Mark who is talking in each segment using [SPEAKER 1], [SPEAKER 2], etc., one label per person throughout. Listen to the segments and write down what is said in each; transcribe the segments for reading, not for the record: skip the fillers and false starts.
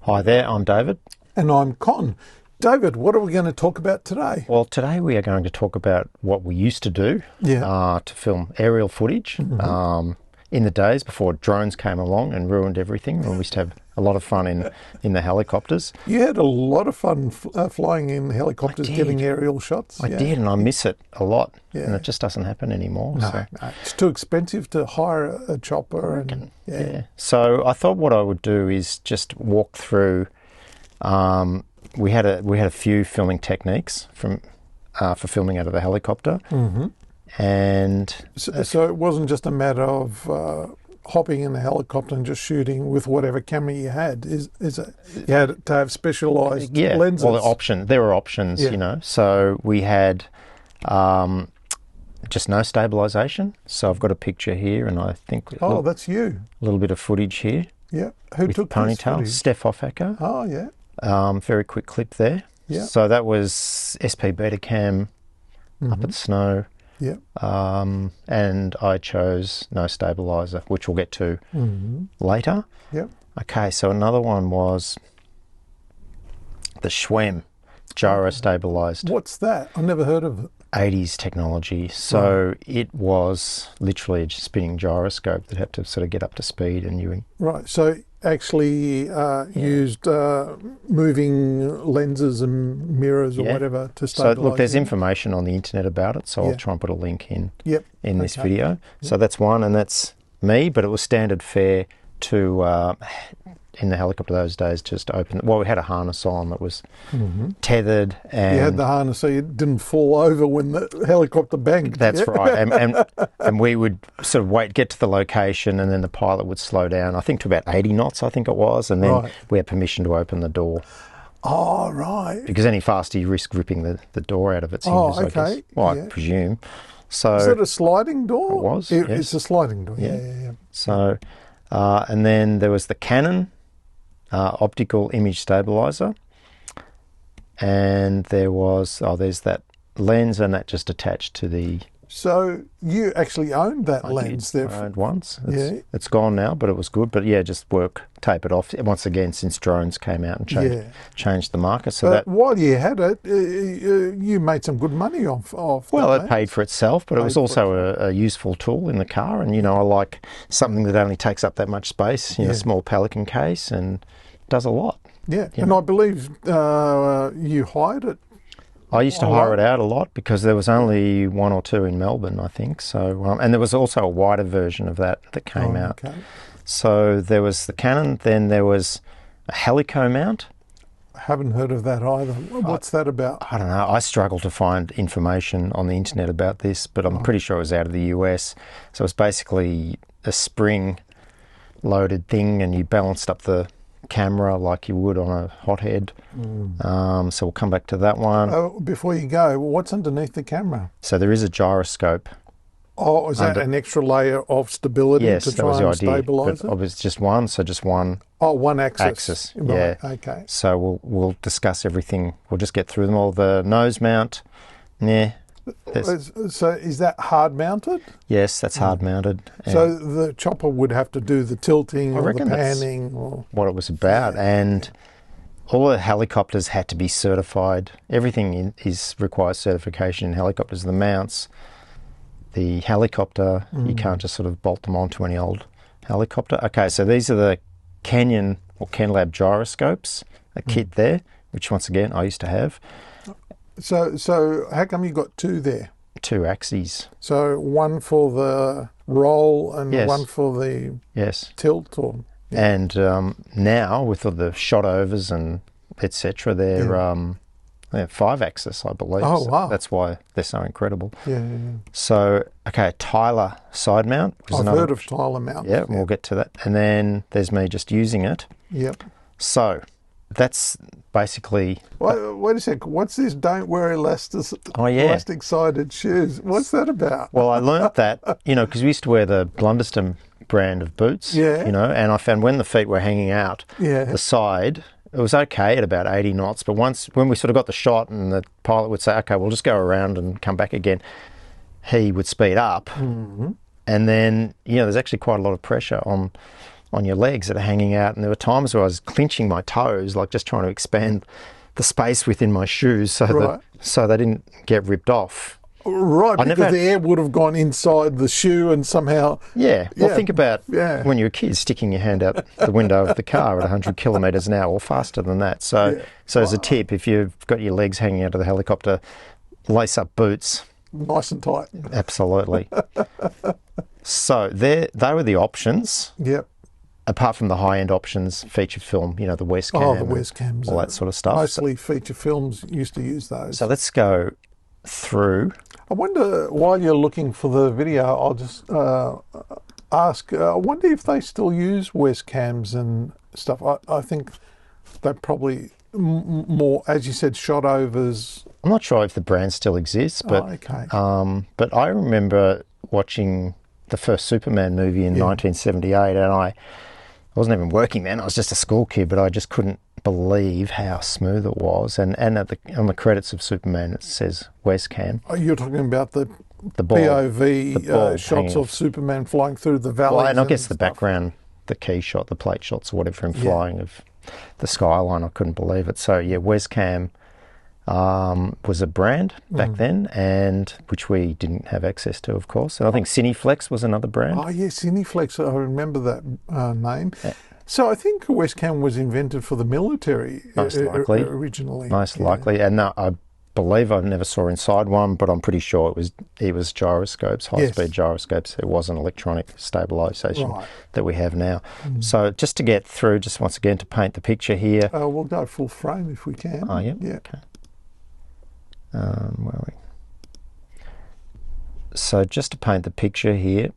[SPEAKER 1] Hi there, I'm David.
[SPEAKER 2] And I'm Con. David, what are we going to talk about today?
[SPEAKER 1] Well, today we are going to talk about what we used to do to film aerial footage in the days before drones came along and ruined everything. We used to have a lot of fun in the helicopters.
[SPEAKER 2] You had a lot of fun flying in helicopters, getting aerial shots.
[SPEAKER 1] I did, and I miss it a lot.
[SPEAKER 2] Yeah.
[SPEAKER 1] And it just doesn't happen anymore.
[SPEAKER 2] No, it's too expensive to hire a chopper.
[SPEAKER 1] So I thought what I would do is just walk through. We had a few filming techniques for filming out of the helicopter, and
[SPEAKER 2] so it wasn't just a matter of hopping in the helicopter and just shooting with whatever camera you had. Is it? You had to have specialised lenses.
[SPEAKER 1] Well, there were options, you know. So we had just no stabilisation. So I've got a picture here, and I think
[SPEAKER 2] that's you.
[SPEAKER 1] A little bit of footage here.
[SPEAKER 2] Yeah, who took this footage?
[SPEAKER 1] Steph Offacker.
[SPEAKER 2] Oh yeah.
[SPEAKER 1] Very quick clip there.
[SPEAKER 2] Yeah.
[SPEAKER 1] So that was SP Betacam up at Snow.
[SPEAKER 2] Yeah.
[SPEAKER 1] And I chose no stabiliser, which we'll get to later.
[SPEAKER 2] Yeah.
[SPEAKER 1] Okay, so another one was the Schwemm Gyro stabilised.
[SPEAKER 2] What's that? I've never heard of it.
[SPEAKER 1] 80s technology. So it was literally a spinning gyroscope that had to sort of get up to speed and you...
[SPEAKER 2] Right, so actually used moving lenses and mirrors or whatever to stabilise.
[SPEAKER 1] So look, there's information on the internet about it, so I'll try and put a link in this video. Yep. So that's one, and that's me, but it was standard fare to... in the helicopter those days, just open... Well, we had a harness on that was tethered, and...
[SPEAKER 2] You had the harness so you didn't fall over when the helicopter banked.
[SPEAKER 1] That's right. And we would sort of get to the location, and then the pilot would slow down, I think to about 80 knots, I think it was, and then we had permission to open the door.
[SPEAKER 2] Oh, right.
[SPEAKER 1] Because any faster you risk ripping the door out of its hinges, I guess. Well, I presume. So...
[SPEAKER 2] Is it a sliding door?
[SPEAKER 1] It was,
[SPEAKER 2] It's a sliding door, yeah.
[SPEAKER 1] So, and then there was the Canon optical image stabilizer, and there was there's that lens, and that just attached to the... So
[SPEAKER 2] you actually owned that lens there?
[SPEAKER 1] I owned once. It's gone now, but it was good. But just tape it off once again since drones came out and changed the market. So
[SPEAKER 2] but while you had it, you made some good money off
[SPEAKER 1] well, it paid for itself, but it was also a useful tool in the car. And I like something that only takes up that much space. Small Pelican case, and does a lot. Yeah,
[SPEAKER 2] and I believe you hired it.
[SPEAKER 1] I used to hire it out a lot because there was only one or two in Melbourne, I think. So, and there was also a wider version of that came out. Okay. So there was the Canon, then there was a Helico mount.
[SPEAKER 2] I haven't heard of that either. What's that about?
[SPEAKER 1] I don't know. I struggle to find information on the internet about this, but I'm pretty sure it was out of the US. So it's basically a spring-loaded thing, and you balanced up the camera like you would on a hothead. So we'll come back to that one.
[SPEAKER 2] Before you go, what's underneath the camera?
[SPEAKER 1] So there is a gyroscope.
[SPEAKER 2] Oh, is that an extra layer of stability to try and stabilise it?
[SPEAKER 1] It's just one, so just one.
[SPEAKER 2] Oh, one axis.
[SPEAKER 1] Right.
[SPEAKER 2] Yeah. Okay.
[SPEAKER 1] So we'll discuss everything. We'll just get through them all. The nose mount. Yeah.
[SPEAKER 2] So is that hard mounted?
[SPEAKER 1] Yes, that's hard mounted.
[SPEAKER 2] So the chopper would have to do the tilting or the panning?
[SPEAKER 1] What it was about. And all the helicopters had to be certified. Everything requires certification in helicopters. The mounts, the helicopter, you can't just sort of bolt them onto any old helicopter. Okay, so these are the Canyon or Canlab gyroscopes, a kit there, which once again I used to have.
[SPEAKER 2] So how come you got two there?
[SPEAKER 1] Two axes.
[SPEAKER 2] So one for the roll and one for the tilt? And
[SPEAKER 1] now with all the shot overs and etc., they're 5-axis, I believe.
[SPEAKER 2] Oh, wow.
[SPEAKER 1] So that's why they're so incredible.
[SPEAKER 2] Yeah.
[SPEAKER 1] So, okay, Tyler side mount.
[SPEAKER 2] I've heard of Tyler mount.
[SPEAKER 1] Yeah, we'll get to that. And then there's me just using it.
[SPEAKER 2] Yep.
[SPEAKER 1] So that's basically...
[SPEAKER 2] Wait a sec. What's this don't wear elastic-sided shoes? What's that about?
[SPEAKER 1] Well, I learnt that, because we used to wear the Blunderston brand of boots, and I found when the feet were hanging out, the side, it was okay at about 80 knots, but when we sort of got the shot and the pilot would say, okay, we'll just go around and come back again, he would speed up, and then, there's actually quite a lot of pressure on on your legs that are hanging out. And there were times where I was clinching my toes, like just trying to expand the space within my shoes so they didn't get ripped off.
[SPEAKER 2] Right, because the air would have gone inside the shoe and somehow...
[SPEAKER 1] Yeah. Well, think about when you're a kid sticking your hand out the window of the car at 100 kilometres an hour or faster than that. So as a tip, if you've got your legs hanging out of the helicopter, lace up boots.
[SPEAKER 2] Nice and tight.
[SPEAKER 1] Absolutely. So they were the options.
[SPEAKER 2] Yep.
[SPEAKER 1] Apart from the high-end options, feature film, the WESCAM.
[SPEAKER 2] Oh, the WESCAMs.
[SPEAKER 1] All that sort of stuff.
[SPEAKER 2] Mostly feature films used to use those.
[SPEAKER 1] So let's go through.
[SPEAKER 2] I wonder, while you're looking for the video, I'll just ask, I wonder if they still use WESCAMs and stuff. I think they're probably more, as you said, shot overs.
[SPEAKER 1] I'm not sure if the brand still exists, but but I remember watching the first Superman movie in 1978, and I wasn't even working then. I was just a school kid, but I just couldn't believe how smooth it was. And on the credits of Superman, it says WESCAM.
[SPEAKER 2] Oh, you're talking about the
[SPEAKER 1] ball,
[SPEAKER 2] POV shots of Superman flying through the valley.
[SPEAKER 1] Well, and I guess the background, the key shot, the plate shots or whatever, him flying of the skyline. I couldn't believe it. So yeah, WESCAM was a brand back then, and which we didn't have access to, of course. And I think Cineflex was another brand.
[SPEAKER 2] Oh yeah, Cineflex. I remember that name. So I think WESCAM was invented for the military originally. Most
[SPEAKER 1] likely. And I believe I never saw inside one, but I'm pretty sure it was gyroscopes, high-speed gyroscopes. It wasn't electronic stabilisation that we have now. So just to get through, just once again to paint the picture here.
[SPEAKER 2] We'll go full frame if we can.
[SPEAKER 1] Oh, yeah?
[SPEAKER 2] Yeah.
[SPEAKER 1] Okay. Where are we? So just to paint the picture here,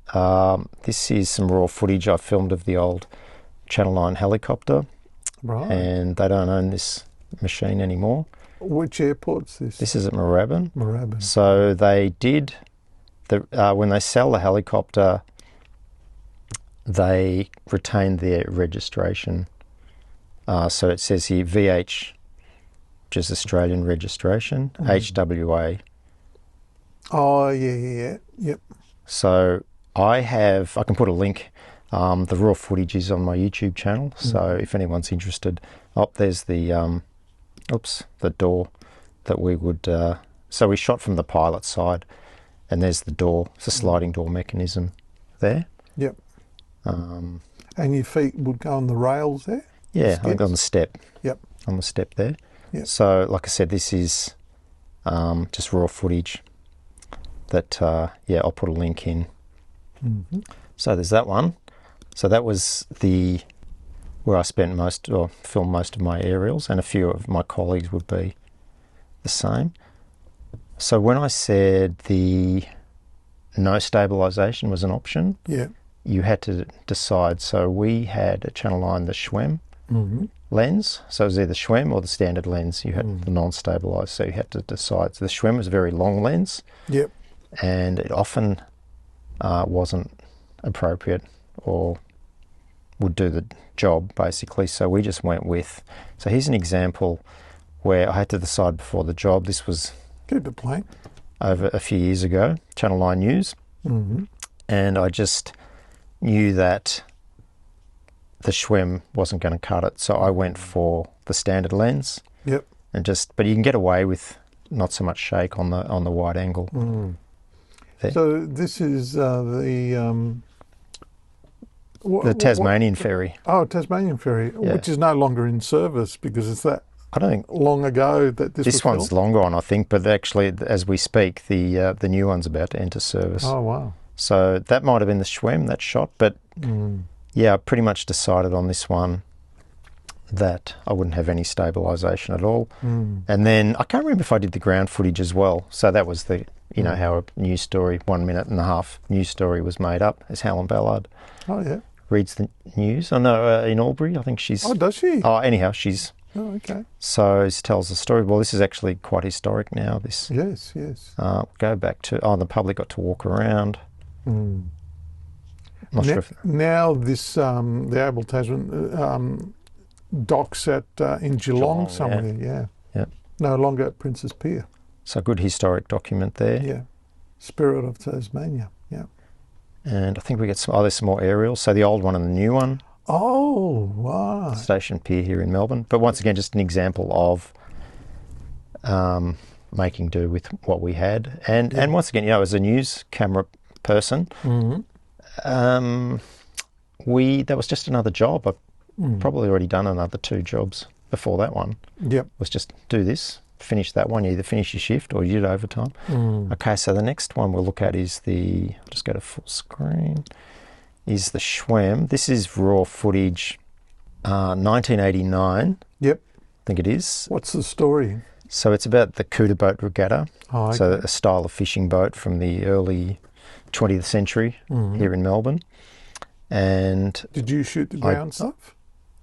[SPEAKER 1] this is some raw footage I filmed of the old Channel 9 helicopter.
[SPEAKER 2] Right.
[SPEAKER 1] And they don't own this machine anymore.
[SPEAKER 2] Which airport's this?
[SPEAKER 1] This is at Moorabbin.
[SPEAKER 2] Moorabbin.
[SPEAKER 1] So they did, when they sell the helicopter, they retain their registration. So it says here VH, which is Australian registration, HWA.
[SPEAKER 2] Oh, yeah. Yep.
[SPEAKER 1] So I can put a link. The raw footage is on my YouTube channel. So if anyone's interested, there's the door that we would, so we shot from the pilot side, and there's the door. It's a sliding door mechanism there.
[SPEAKER 2] Yep. And your feet would go on the rails there?
[SPEAKER 1] Yeah, I think on the step.
[SPEAKER 2] Yep.
[SPEAKER 1] On the step there.
[SPEAKER 2] Yep.
[SPEAKER 1] So, like I said, this is just raw footage that, I'll put a link in. So there's that one. So that was where I spent filmed most of my aerials, and a few of my colleagues would be the same. So when I said the no stabilisation was an option, you had to decide. So we had at Channel 9 the Schwemm lens. So it was either Schwemm or the standard lens. You had the non-stabilised, so you had to decide. So the Schwemm was a very long lens.
[SPEAKER 2] Yep.
[SPEAKER 1] And it often wasn't appropriate or would do the job, basically. So we just went with... So here's an example where I had to decide before the job. This was...
[SPEAKER 2] Keep it plain.
[SPEAKER 1] Over a few years ago, Channel 9 News. And I just knew that the Schwemm wasn't going to cut it. So I went for the standard lens.
[SPEAKER 2] Yep.
[SPEAKER 1] But you can get away with not so much shake on the wide angle.
[SPEAKER 2] So this is
[SPEAKER 1] the Tasmanian ferry.
[SPEAKER 2] Oh, Tasmanian ferry, which is no longer in service because it's that
[SPEAKER 1] I don't think
[SPEAKER 2] long ago that this
[SPEAKER 1] one's
[SPEAKER 2] built?
[SPEAKER 1] longer on, I think, but actually, as we speak, the new one's about to enter service.
[SPEAKER 2] Oh, wow.
[SPEAKER 1] So that might have been the Schwemm, that shot, but I pretty much decided on this one that I wouldn't have any stabilisation at all. And then I can't remember if I did the ground footage as well. So that was the, how a news story, 1.5 minute news story was made up, as Helen Ballard.
[SPEAKER 2] Oh, yeah.
[SPEAKER 1] Reads the news. I know in Albury, I think she's...
[SPEAKER 2] Oh, does she?
[SPEAKER 1] Oh, anyhow, she's...
[SPEAKER 2] Oh, okay.
[SPEAKER 1] So it tells the story. Well, this is actually quite historic now. This.
[SPEAKER 2] Yes.
[SPEAKER 1] Go back to... the public got to walk around. Not sure if...
[SPEAKER 2] Now this, the Able Tasman docks in Geelong somewhere,
[SPEAKER 1] yeah.
[SPEAKER 2] No longer at Princess Pier.
[SPEAKER 1] So a good historic document there.
[SPEAKER 2] Yeah. Spirit of Tasmania, yeah.
[SPEAKER 1] And I think we get there's some more aerials. So the old one and the new one.
[SPEAKER 2] Oh, wow.
[SPEAKER 1] Station Pier here in Melbourne. But once again, just an example of making do with what we had. And once again, you know, as a news camera person, that was just another job. I've probably already done another 2 jobs before that one.
[SPEAKER 2] Yep.
[SPEAKER 1] Was just do this, finish that one. You either finish your shift or you did overtime. Okay, so the next one we'll look at is the, I'll just go to full screen, is the Schwemm. This is raw footage, 1989.
[SPEAKER 2] Yep.
[SPEAKER 1] I think it is.
[SPEAKER 2] What's the story?
[SPEAKER 1] So it's about the Couta Boat Regatta.
[SPEAKER 2] Oh, okay.
[SPEAKER 1] So a style of fishing boat from the early 20th century here in Melbourne. And
[SPEAKER 2] did you shoot the ground stuff?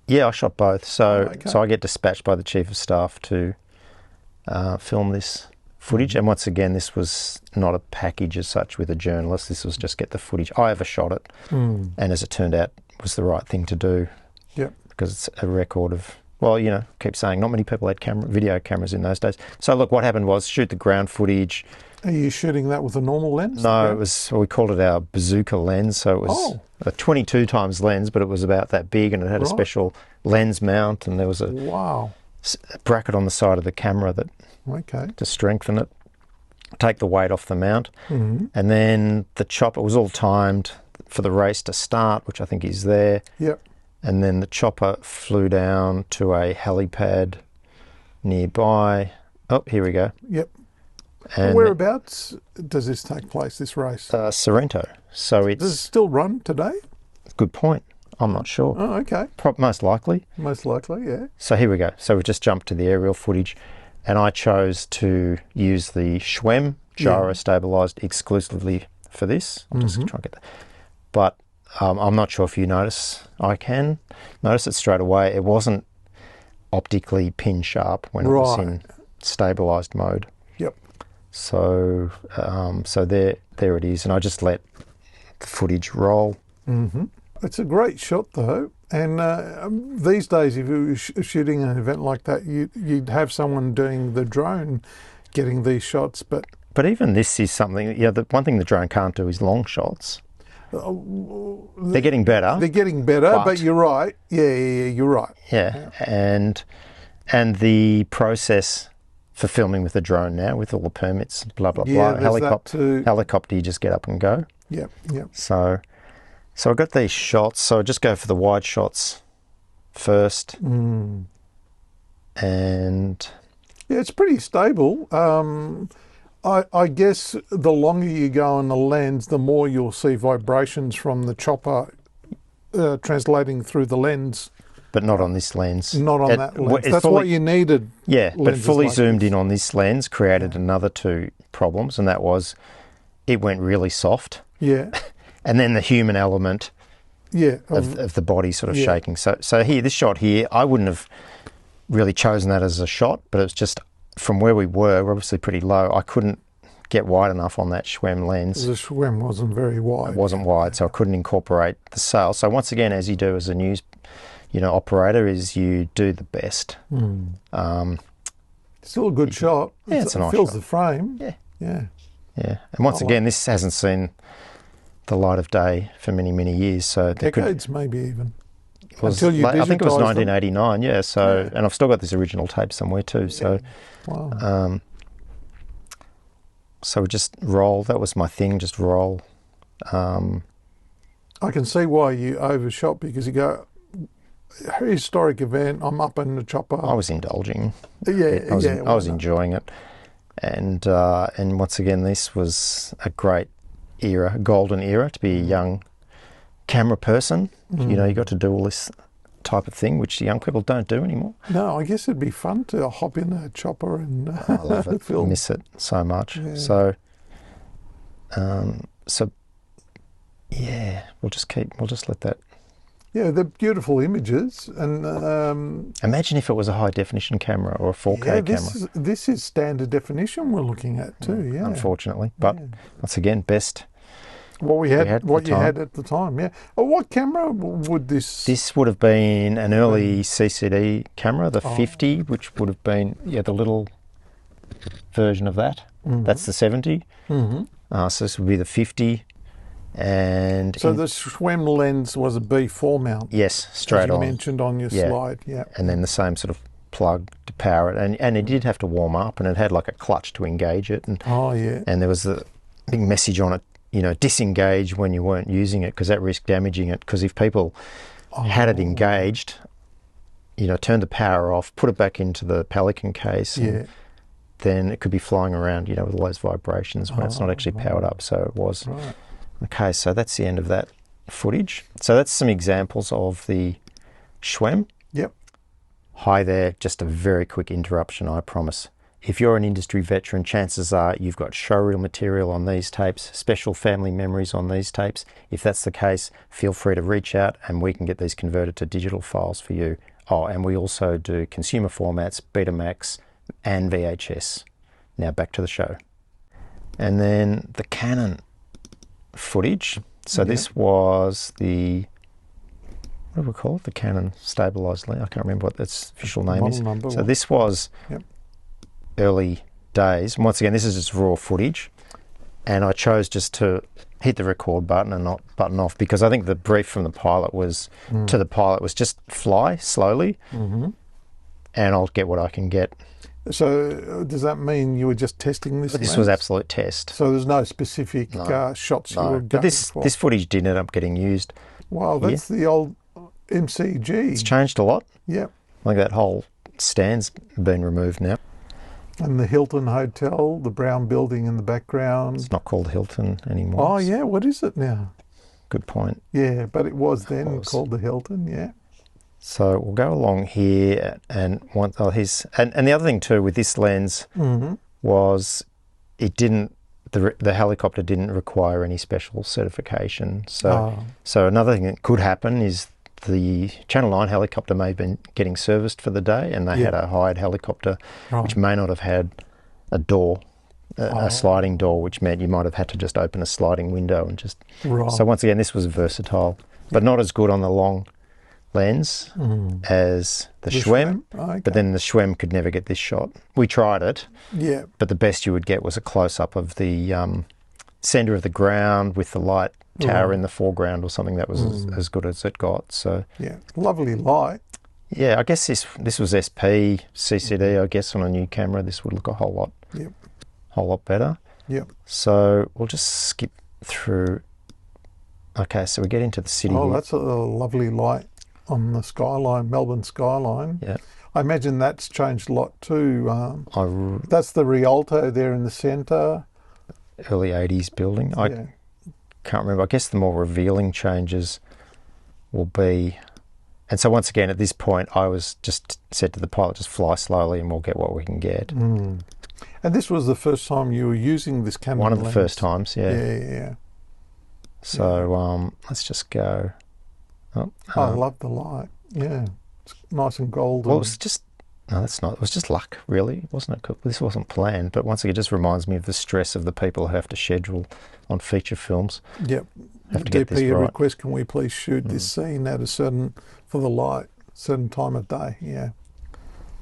[SPEAKER 1] Yeah, I shot both. So
[SPEAKER 2] okay.
[SPEAKER 1] so I get dispatched by the Chief of Staff to film this footage. And once again, this was not a package as such with a journalist. This was just get the footage. I overshot it. And as it turned out, it was the right thing to do.
[SPEAKER 2] Yep.
[SPEAKER 1] Because it's a record of, well, you know, keep saying not many people had video cameras in those days. So look, what happened was shoot the ground footage.
[SPEAKER 2] Are you shooting that with a normal lens?
[SPEAKER 1] No, it was, we called it our bazooka lens. So it was a 22 times lens, but it was about that big, and it had a special lens mount, and there was a bracket on the side of the camera that to strengthen it, take the weight off the mount. And then the chopper was all timed for the race to start, which I think is there.
[SPEAKER 2] Yep.
[SPEAKER 1] And then the chopper flew down to a helipad nearby. Oh, here we go.
[SPEAKER 2] Yep.
[SPEAKER 1] And
[SPEAKER 2] whereabouts does this take place, this race?
[SPEAKER 1] Sorrento. So it's...
[SPEAKER 2] Does it still run today?
[SPEAKER 1] Good point. I'm not sure.
[SPEAKER 2] Oh, okay.
[SPEAKER 1] Most likely.
[SPEAKER 2] Most likely, yeah.
[SPEAKER 1] So here we go. So we've just jumped to the aerial footage, and I chose to use the Schwemm Gyro stabilised exclusively for this. I'm just trying to get that. But I'm not sure if you notice. I can notice it straight away. It wasn't optically pin sharp when it was in stabilised mode.
[SPEAKER 2] Yep.
[SPEAKER 1] So so there it is, and I just let the footage roll.
[SPEAKER 2] It's a great shot though, and these days if you were shooting an event like that, you'd have someone doing the drone getting these shots, but
[SPEAKER 1] even this is something, the one thing the drone can't do is long shots. They're getting better.
[SPEAKER 2] They're getting better, but you're right. Yeah, you're right.
[SPEAKER 1] Yeah. And the process for filming with a drone now, with all the permits, blah blah blah. Helicopter, you just get up and go.
[SPEAKER 2] Yep.
[SPEAKER 1] So I got these shots. So I just go for the wide shots first, and
[SPEAKER 2] yeah, it's pretty stable. I guess the longer you go on the lens, the more you'll see vibrations from the chopper translating through the lens.
[SPEAKER 1] But not on this lens.
[SPEAKER 2] Not on that lens. That's what you needed.
[SPEAKER 1] Yeah, but fully zoomed in on this lens created another 2 problems, and that was it went really soft.
[SPEAKER 2] Yeah.
[SPEAKER 1] And then the human element of the body sort of shaking. So here, this shot here, I wouldn't have really chosen that as a shot, but it was just from where we're obviously pretty low. I couldn't get wide enough on that Schwemm lens.
[SPEAKER 2] The Schwemm wasn't very wide.
[SPEAKER 1] It wasn't wide, so I couldn't incorporate the sail. So once again, as you do as a news, operator, is you do the best.
[SPEAKER 2] Still a good shot.
[SPEAKER 1] Yeah, it's a nice
[SPEAKER 2] fills
[SPEAKER 1] shot.
[SPEAKER 2] The frame.
[SPEAKER 1] Yeah. And once again, this hasn't seen the light of day for many, many years. So
[SPEAKER 2] decades, maybe even.
[SPEAKER 1] Until you I think it was 1989. Yeah. So, and I've still got this original tape somewhere too. So,
[SPEAKER 2] wow.
[SPEAKER 1] So we just roll. That was my thing. Just roll.
[SPEAKER 2] I can see why you overshot, because you go historic event. I'm up in the chopper.
[SPEAKER 1] I was indulging.
[SPEAKER 2] Yeah,
[SPEAKER 1] I was enjoying it, and once again, this was a great era, a golden era to be a young camera person. You got to do all this type of thing, which young people don't do anymore.
[SPEAKER 2] No, I guess it'd be fun to hop in a chopper and
[SPEAKER 1] I love it.
[SPEAKER 2] film.
[SPEAKER 1] Miss it so much.
[SPEAKER 2] Yeah.
[SPEAKER 1] So yeah, we'll just let that.
[SPEAKER 2] Yeah, they're beautiful images, and
[SPEAKER 1] imagine if it was a high definition camera or a 4K camera.
[SPEAKER 2] This is standard definition we're looking at too. Yeah,
[SPEAKER 1] unfortunately, but once again, best.
[SPEAKER 2] What you had at the time, yeah. What camera would this?
[SPEAKER 1] This would have been an early CCD camera, the 50, which would have been the little version of that. That's the 70. So this would be the 50, And
[SPEAKER 2] So the Schwemm lens was a B4 mount.
[SPEAKER 1] yes, straight
[SPEAKER 2] as you
[SPEAKER 1] on.
[SPEAKER 2] mentioned on your slide. Yeah.
[SPEAKER 1] And then the same sort of plug to power it. And it did have to warm up, and it had like a clutch to engage it. And, and there was a big message on it, you know, disengage when you weren't using it, because that risked damaging it. Because if people had it engaged, you know, turned the power off, put it back into the Pelican case, and then it could be flying around, you know, with all those vibrations when it's not actually powered up. So it was.
[SPEAKER 2] Right.
[SPEAKER 1] Okay, so that's the end of that footage. So that's some examples of the Schwemm.
[SPEAKER 2] Yep.
[SPEAKER 1] Hi there, just a very quick interruption, I promise. If you're an industry veteran, chances are you've got showreel material on these tapes, special family memories on these tapes. If that's the case, feel free to reach out and we can get these converted to digital files for you. Oh, and we also do consumer formats, Betamax and VHS. Now back to the show. And then the Canon footage. So this was the, what do we call it? The Canon stabilised lens. I can't remember what its official name is. So this was early days. And once again, this is just raw footage. And I chose just to hit the record button and not button off, because I think the brief from the pilot was, to the pilot was just fly slowly and I'll get what I can get.
[SPEAKER 2] So does that mean you were just testing this?
[SPEAKER 1] This was absolute test.
[SPEAKER 2] So there's no specific shots you were going
[SPEAKER 1] but this
[SPEAKER 2] for?
[SPEAKER 1] This footage did end up getting used.
[SPEAKER 2] Wow, that's the old MCG.
[SPEAKER 1] It's changed a lot.
[SPEAKER 2] Yep.
[SPEAKER 1] Like that whole stand's been removed now.
[SPEAKER 2] And the Hilton Hotel, the brown building in the background.
[SPEAKER 1] It's not called Hilton anymore.
[SPEAKER 2] Oh, yeah. What is it now?
[SPEAKER 1] Good point.
[SPEAKER 2] Yeah, but it was then called the Hilton, yeah.
[SPEAKER 1] So we'll go along here, and and the other thing too with this lens was it didn't, the helicopter didn't require any special certification. So another thing that could happen is the Channel 9 helicopter may have been getting serviced for the day, and they had a hired helicopter which may not have had a door, a sliding door, which meant you might have had to just open a sliding window and just. So once again, this was versatile, but not as good on the long lens as the Schwemm. But then the Schwemm could never get this shot. We tried it, but the best you would get was a close-up of the centre of the ground with the light tower in the foreground or something. That was as good as it got. So
[SPEAKER 2] lovely light.
[SPEAKER 1] Yeah, I guess this was SP CCD. I guess on a new camera this would look a whole lot better. So we'll just skip through. Okay, so we get into the city.
[SPEAKER 2] Oh, that's a lovely light on the skyline, Melbourne skyline.
[SPEAKER 1] Yeah.
[SPEAKER 2] I imagine that's changed a lot too. That's the Rialto there in the centre.
[SPEAKER 1] Early 80s building. I can't remember. I guess the more revealing changes will be... And so once again, at this point, I was just said to the pilot, just fly slowly and we'll get what we can get.
[SPEAKER 2] And this was the first time you were using this Canon
[SPEAKER 1] One of the
[SPEAKER 2] lens.
[SPEAKER 1] first times, yeah.
[SPEAKER 2] Yeah.
[SPEAKER 1] So let's just go...
[SPEAKER 2] I love the light. Yeah, it's nice and golden.
[SPEAKER 1] Well, it was just no, that's not. It was just luck, really, wasn't it? This wasn't planned, but once again, it just reminds me of the stress of the people who have to schedule on feature films.
[SPEAKER 2] Yep.
[SPEAKER 1] Have to get this
[SPEAKER 2] DP
[SPEAKER 1] right.
[SPEAKER 2] request: can we please shoot this scene at a certain time of day? Yeah.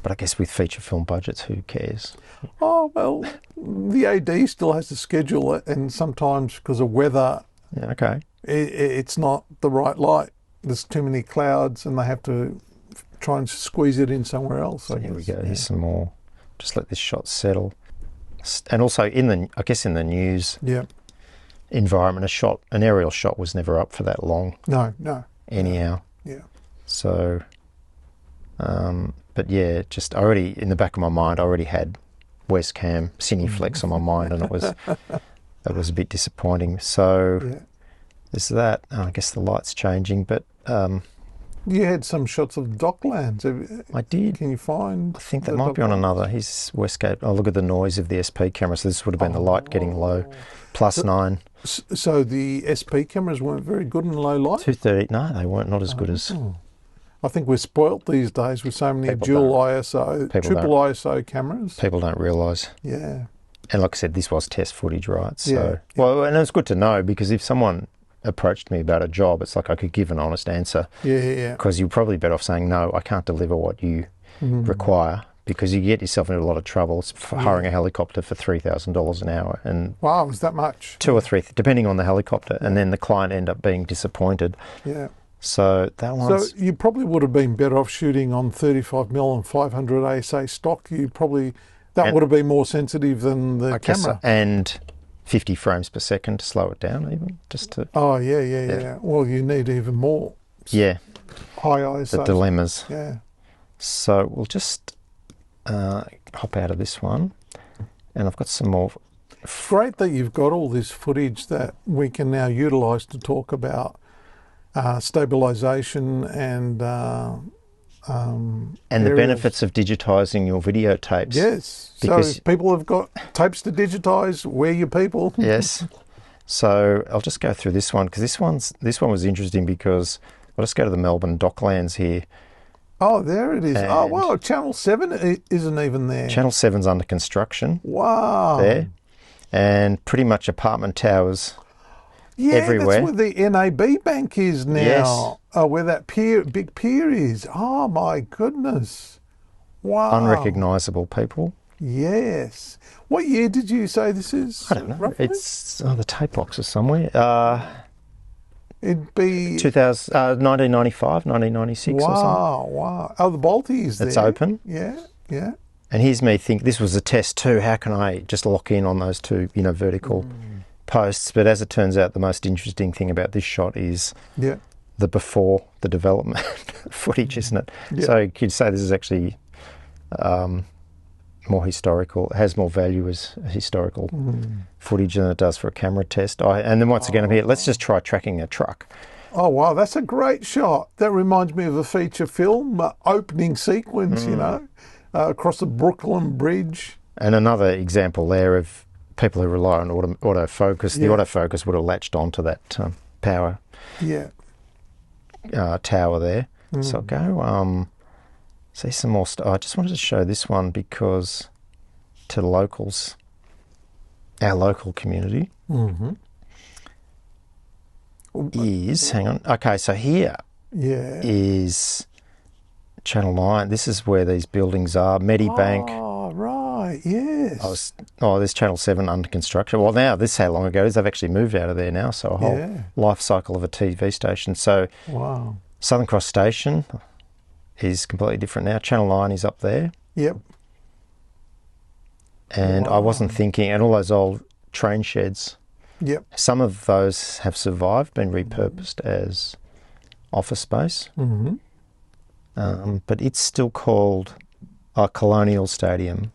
[SPEAKER 1] But I guess with feature film budgets, who cares?
[SPEAKER 2] Oh well, the AD still has to schedule it, and sometimes because of weather, it's not the right light. There's too many clouds and they have to try and squeeze it in somewhere else.
[SPEAKER 1] So here we go. Here's some more. Just let this shot settle. And also I guess in the news environment, an aerial shot was never up for that long.
[SPEAKER 2] No.
[SPEAKER 1] Anyhow.
[SPEAKER 2] Yeah.
[SPEAKER 1] So, but yeah, just already in the back of my mind, I already had WESCAM Cineflex on my mind, and it was a bit disappointing. So there's that. I guess the light's changing, but
[SPEAKER 2] you had some shots of Docklands.
[SPEAKER 1] I did.
[SPEAKER 2] Can you find?
[SPEAKER 1] I think that might be on another. Here's Westgate. Oh, look at the noise of the SP camera. So this would have been the light getting low. +9.
[SPEAKER 2] So the SP cameras weren't very good in low light?
[SPEAKER 1] 230. No, they weren't. Not as good as.
[SPEAKER 2] I think we're spoilt these days with so many dual ISO, triple ISO cameras.
[SPEAKER 1] People don't realise.
[SPEAKER 2] Yeah.
[SPEAKER 1] And like I said, this was test footage, right? So well, and it's good to know, because if someone approached me about a job, it's like I could give an honest answer.
[SPEAKER 2] Yeah.
[SPEAKER 1] Because you're probably better off saying, no, I can't deliver what you require. because you get yourself into a lot of trouble. It's for hiring a helicopter for $3,000 an hour, and
[SPEAKER 2] wow, is that much?
[SPEAKER 1] 2 or 3, depending on the helicopter, and then the client end up being disappointed.
[SPEAKER 2] Yeah.
[SPEAKER 1] So that one's...
[SPEAKER 2] So you probably would have been better off shooting on 35mm and 500 ASA stock. That would have been more sensitive than the camera.
[SPEAKER 1] And 50 frames per second to slow it down, even just to...
[SPEAKER 2] Oh yeah. Well, you need even more.
[SPEAKER 1] Yeah.
[SPEAKER 2] High ISO.
[SPEAKER 1] The dilemmas.
[SPEAKER 2] Yeah.
[SPEAKER 1] So we'll just hop out of this one, and I've got some more.
[SPEAKER 2] It's great that you've got all this footage that we can now utilise to talk about stabilisation and
[SPEAKER 1] the
[SPEAKER 2] aerials.
[SPEAKER 1] benefits of digitising your videotapes.
[SPEAKER 2] Yes.
[SPEAKER 1] Because
[SPEAKER 2] so if people have got tapes to digitise, we're your people.
[SPEAKER 1] Yes. So I'll just go through this one, because this one was interesting, because I'll just go to the Melbourne Docklands here.
[SPEAKER 2] Oh, there it is. Oh, wow. Channel 7 isn't even there.
[SPEAKER 1] Channel 7's under construction.
[SPEAKER 2] Wow.
[SPEAKER 1] There. And pretty much apartment towers everywhere.
[SPEAKER 2] That's where the NAB Bank is now.
[SPEAKER 1] Yes.
[SPEAKER 2] Where that big pier is. Oh, my goodness. Wow.
[SPEAKER 1] Unrecognisable people.
[SPEAKER 2] Yes. What year did you say this is?
[SPEAKER 1] I don't know.
[SPEAKER 2] Roughly?
[SPEAKER 1] It's the tape box is somewhere.
[SPEAKER 2] It'd be
[SPEAKER 1] 1995, 1996 or something.
[SPEAKER 2] Wow. Oh, the Balti's there.
[SPEAKER 1] It's open.
[SPEAKER 2] Yeah.
[SPEAKER 1] And here's me think this was a test too. How can I just lock in on those two, vertical posts? But as it turns out, the most interesting thing about this shot is the before the development footage, isn't it?
[SPEAKER 2] Yeah.
[SPEAKER 1] So you'd say this is actually more historical. It has more value as historical footage than it does for a camera test. And then once again, I'm here. Let's just try tracking a truck.
[SPEAKER 2] Oh, wow. That's a great shot. That reminds me of a feature film opening sequence, across the Brooklyn Bridge.
[SPEAKER 1] And another example there of people who rely on autofocus. The autofocus would have latched onto that power tower there. So I'll go... see some more stuff. I just wanted to show this one because to the locals, our local community is, hang on. Okay, so here is Channel 9. This is where these buildings are. Medibank.
[SPEAKER 2] Oh, right, yes.
[SPEAKER 1] There's Channel 7 under construction. Well, now, this is how long ago it is. They've actually moved out of there now, so a whole life cycle of a TV station. So Southern Cross Station is completely different now. Channel 9 is up there.
[SPEAKER 2] Yep.
[SPEAKER 1] And I wasn't thinking, and all those old train sheds, some of those have survived, been repurposed as office space. But it's still called Colonial Stadium,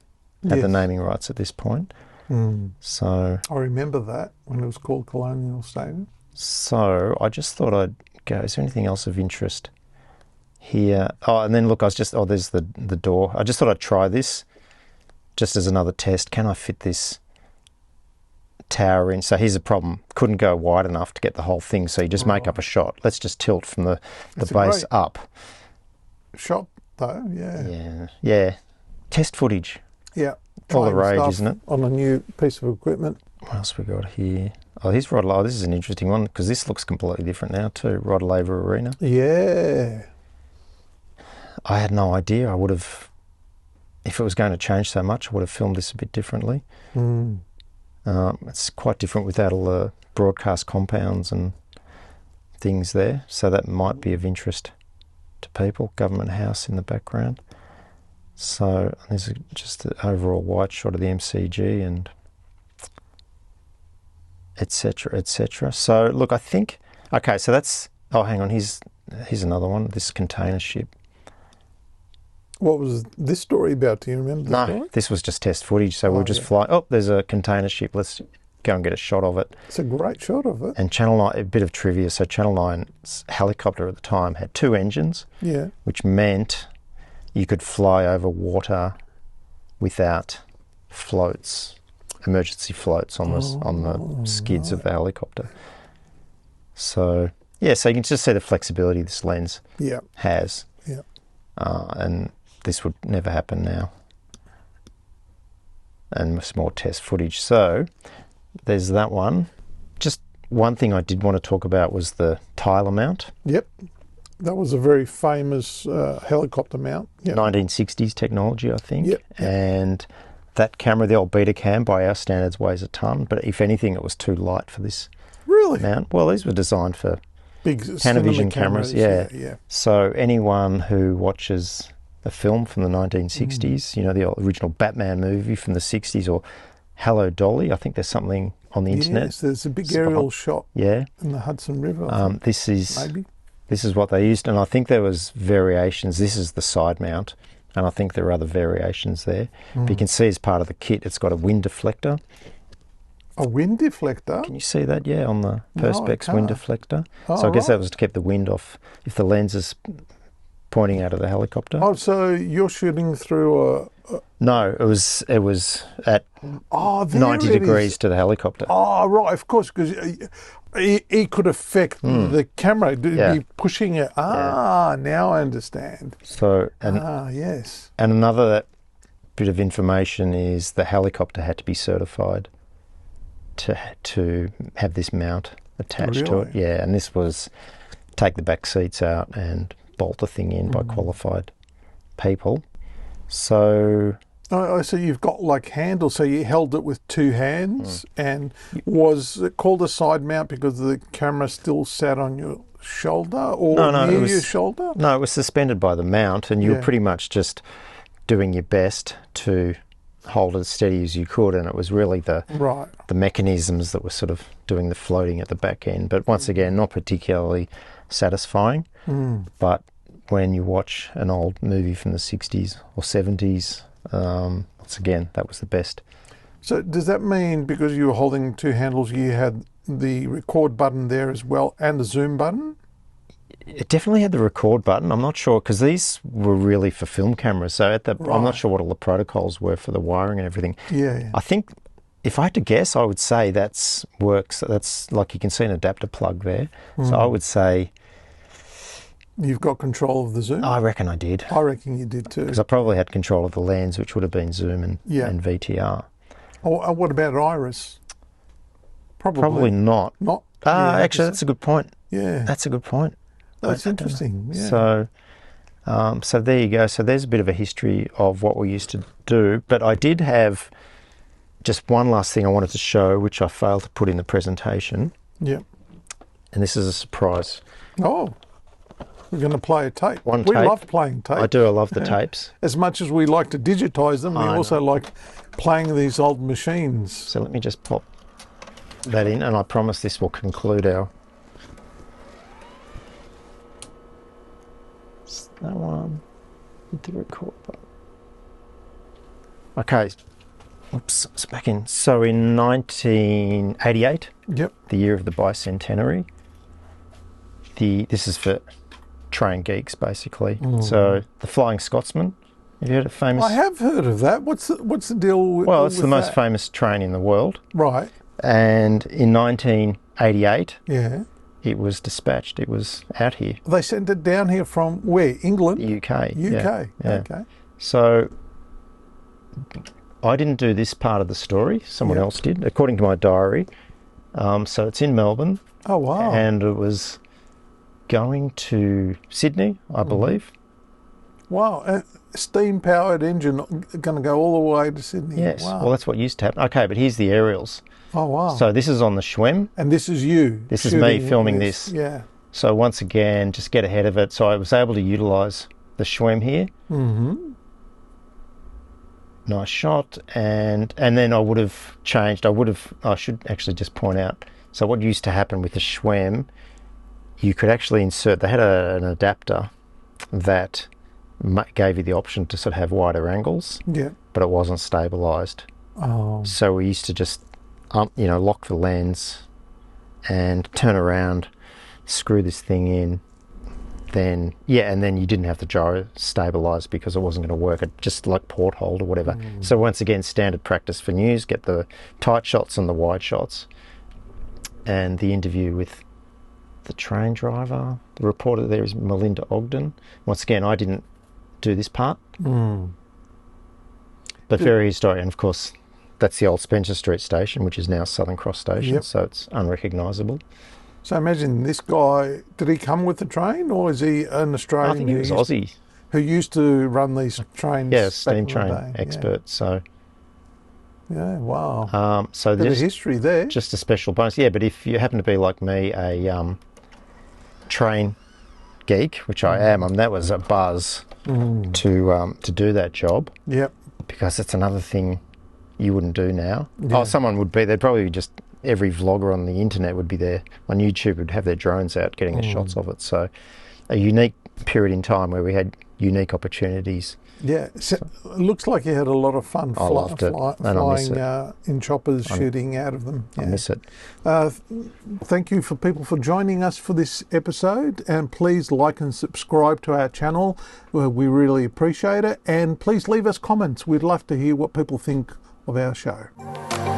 [SPEAKER 1] had the naming rights at this point. So
[SPEAKER 2] I remember that when it was called Colonial Stadium.
[SPEAKER 1] So I just thought I'd go, is there anything else of interest here? And then look, there's the door. I just thought I'd try this just as another test. Can I fit this tower in? So here's a problem. Couldn't go wide enough to get the whole thing, so you just make up a shot. Let's just tilt from the base up.
[SPEAKER 2] Shot though,
[SPEAKER 1] Yeah. Test footage.
[SPEAKER 2] Yeah.
[SPEAKER 1] All the rage, isn't it?
[SPEAKER 2] On a new piece of equipment.
[SPEAKER 1] What else we got here? Oh, here's Rod Laver. This is an interesting one because this looks completely different now too. Rod Laver Arena. Yeah. I had no idea. I would have, if it was going to change so much, I would have filmed this a bit differently. It's quite different without all the broadcast compounds and things there. So that might be of interest to people. Government House in the background. So there's just the overall wide shot of the MCG and etc., etc. So look, I think, okay, so that's, hang on, here's another one, this container ship.
[SPEAKER 2] What was this story about? Do you remember the story?
[SPEAKER 1] This was just test footage. So we'll just fly. Oh, there's a container ship. Let's go and get a shot of it.
[SPEAKER 2] It's a great shot of it.
[SPEAKER 1] And Channel 9, a bit of trivia. So Channel 9's helicopter at the time had 2 engines, which meant you could fly over water without floats, emergency floats on the skids of the helicopter. So so you can just see the flexibility this lens has. And this would never happen now. And some more test footage. So there's that one. Just one thing I did want to talk about was the Tyler mount.
[SPEAKER 2] That was a very famous helicopter mount. Yep.
[SPEAKER 1] 1960s technology, I think.
[SPEAKER 2] Yep.
[SPEAKER 1] And that camera, the old beta cam, by our standards weighs a ton, but if anything, it was too light for this
[SPEAKER 2] Really?
[SPEAKER 1] mount. Well, these were designed for
[SPEAKER 2] Big
[SPEAKER 1] Panavision cameras, yeah.
[SPEAKER 2] Yeah.
[SPEAKER 1] So anyone who watches a film from the 1960s, you know, the original Batman movie from the 60s, or Hello Dolly, I think there's something on the internet.
[SPEAKER 2] Yes, there's a big aerial shot in the Hudson River.
[SPEAKER 1] This is
[SPEAKER 2] maybe.
[SPEAKER 1] This is what they used, and I think there was variations. This is the side mount, and I think there are other variations there. But you can see as part of the kit, it's got a wind deflector.
[SPEAKER 2] A wind deflector?
[SPEAKER 1] Can you see that? Yeah, on the Perspex wind deflector.
[SPEAKER 2] Oh,
[SPEAKER 1] so I guess that was to keep the wind off if the lens is pointing out of the helicopter.
[SPEAKER 2] Oh, so you're shooting through
[SPEAKER 1] No, it was at 90 degrees to the helicopter.
[SPEAKER 2] Oh, right, of course, because it could affect the camera, be pushing it. Now I understand.
[SPEAKER 1] So,
[SPEAKER 2] yes.
[SPEAKER 1] And another bit of information is the helicopter had to be certified to have this mount attached to it. Yeah, and this was take the back seats out and bolt the thing in by qualified people. So
[SPEAKER 2] so you've got like handles, so you held it with two hands, and was it called a side mount because the camera still sat on your shoulder or near your shoulder?
[SPEAKER 1] No, it was suspended by the mount, and you were pretty much just doing your best to hold it as steady as you could, and it was really the mechanisms that were sort of doing the floating at the back end. But once again, not particularly satisfying. But when you watch an old movie from the 60s or 70s, once again, that was the best.
[SPEAKER 2] So does that mean because you were holding two handles, you had the record button there as well and the zoom button?
[SPEAKER 1] It definitely had the record button. I'm not sure, because these were really for film cameras. So I'm not sure what all the protocols were for the wiring and everything.
[SPEAKER 2] Yeah.
[SPEAKER 1] I think if I had to guess, I would say that's like you can see an adapter plug there. So I would say...
[SPEAKER 2] You've got control of the zoom?
[SPEAKER 1] I reckon I did.
[SPEAKER 2] I reckon you did too.
[SPEAKER 1] Because I probably had control of the lens, which would have been zoom and VTR.
[SPEAKER 2] Oh, what about iris?
[SPEAKER 1] Probably not.
[SPEAKER 2] Not?
[SPEAKER 1] Actually, that's a good point.
[SPEAKER 2] Yeah.
[SPEAKER 1] That's a good point.
[SPEAKER 2] That's interesting. Yeah.
[SPEAKER 1] So there you go. So there's a bit of a history of what we used to do. But I did have just one last thing I wanted to show, which I failed to put in the presentation.
[SPEAKER 2] Yeah.
[SPEAKER 1] And this is a surprise.
[SPEAKER 2] Oh. We're going to play a tape.
[SPEAKER 1] We
[SPEAKER 2] love playing tapes.
[SPEAKER 1] I do. I love the tapes.
[SPEAKER 2] As much as we like to digitise them, we also like playing these old machines.
[SPEAKER 1] So let me just pop that in, and I promise this will conclude our... That one. Hit the record button. Okay. Oops, it's back in. So in 1988, the year of the bicentenary, this is for train geeks, basically. So the Flying Scotsman. Have you heard of famous?
[SPEAKER 2] I have heard of that. What's the deal with
[SPEAKER 1] Well, it's the most famous train in the world.
[SPEAKER 2] Right.
[SPEAKER 1] And in 1988,
[SPEAKER 2] it
[SPEAKER 1] was dispatched. It was out here.
[SPEAKER 2] They sent it down here from where? England?
[SPEAKER 1] UK.
[SPEAKER 2] UK.
[SPEAKER 1] Yeah.
[SPEAKER 2] Okay.
[SPEAKER 1] So I didn't do this part of the story. Someone else did, according to my diary. So it's in Melbourne.
[SPEAKER 2] Oh, wow.
[SPEAKER 1] And it was going to Sydney, I believe.
[SPEAKER 2] Wow. Steam-powered engine going to go all the way to Sydney.
[SPEAKER 1] Yes.
[SPEAKER 2] Wow.
[SPEAKER 1] Well, that's what used to happen. Okay, but here's the aerials.
[SPEAKER 2] Oh, wow.
[SPEAKER 1] So this is on the Schwemm.
[SPEAKER 2] And this is you.
[SPEAKER 1] This is me filming this.
[SPEAKER 2] Yeah.
[SPEAKER 1] So once again, just get ahead of it. So I was able to utilise the Schwemm here. Nice shot. And then I would have changed. I should actually just point out. So what used to happen with the Schwemm, you could actually insert, they had an adapter that gave you the option to sort of have wider angles, but it wasn't stabilised.
[SPEAKER 2] Oh.
[SPEAKER 1] So we used to just, lock the lens and turn around, screw this thing in, and then you didn't have the gyro stabilised because it wasn't going to work. It just like port hold or whatever. So once again, standard practice for news, get the tight shots and the wide shots. And the interview with the train driver, the reporter there is Melinda Ogden. Once again, I didn't do this part, but very historic. And of course, that's the old Spencer Street station, which is now Southern Cross Station, so it's unrecognisable.
[SPEAKER 2] So imagine this guy, did he come with the train or is he an Australian?
[SPEAKER 1] I think he was Aussie.
[SPEAKER 2] Who used to run these trains?
[SPEAKER 1] Yeah, steam
[SPEAKER 2] back in the
[SPEAKER 1] train
[SPEAKER 2] day.
[SPEAKER 1] expert. So,
[SPEAKER 2] Yeah, wow.
[SPEAKER 1] so
[SPEAKER 2] Bit of
[SPEAKER 1] this
[SPEAKER 2] history there.
[SPEAKER 1] just a special bonus. Yeah, but if you happen to be like me, a train geek, which I am, that was a buzz to do that job.
[SPEAKER 2] Yep.
[SPEAKER 1] Because it's another thing you wouldn't do now.
[SPEAKER 2] Yeah.
[SPEAKER 1] Oh, someone would be. They'd probably just every vlogger on the internet would be there on YouTube would have their drones out getting the shots of it. So a unique period in time where we had unique opportunities.
[SPEAKER 2] Yeah, so it looks like you had a lot of fun
[SPEAKER 1] I loved it, and I miss
[SPEAKER 2] flying in choppers, shooting out of them.
[SPEAKER 1] I miss it.
[SPEAKER 2] Thank you for people for joining us for this episode, and please like and subscribe to our channel. We really appreciate it, and please leave us comments. We'd love to hear what people think of our show.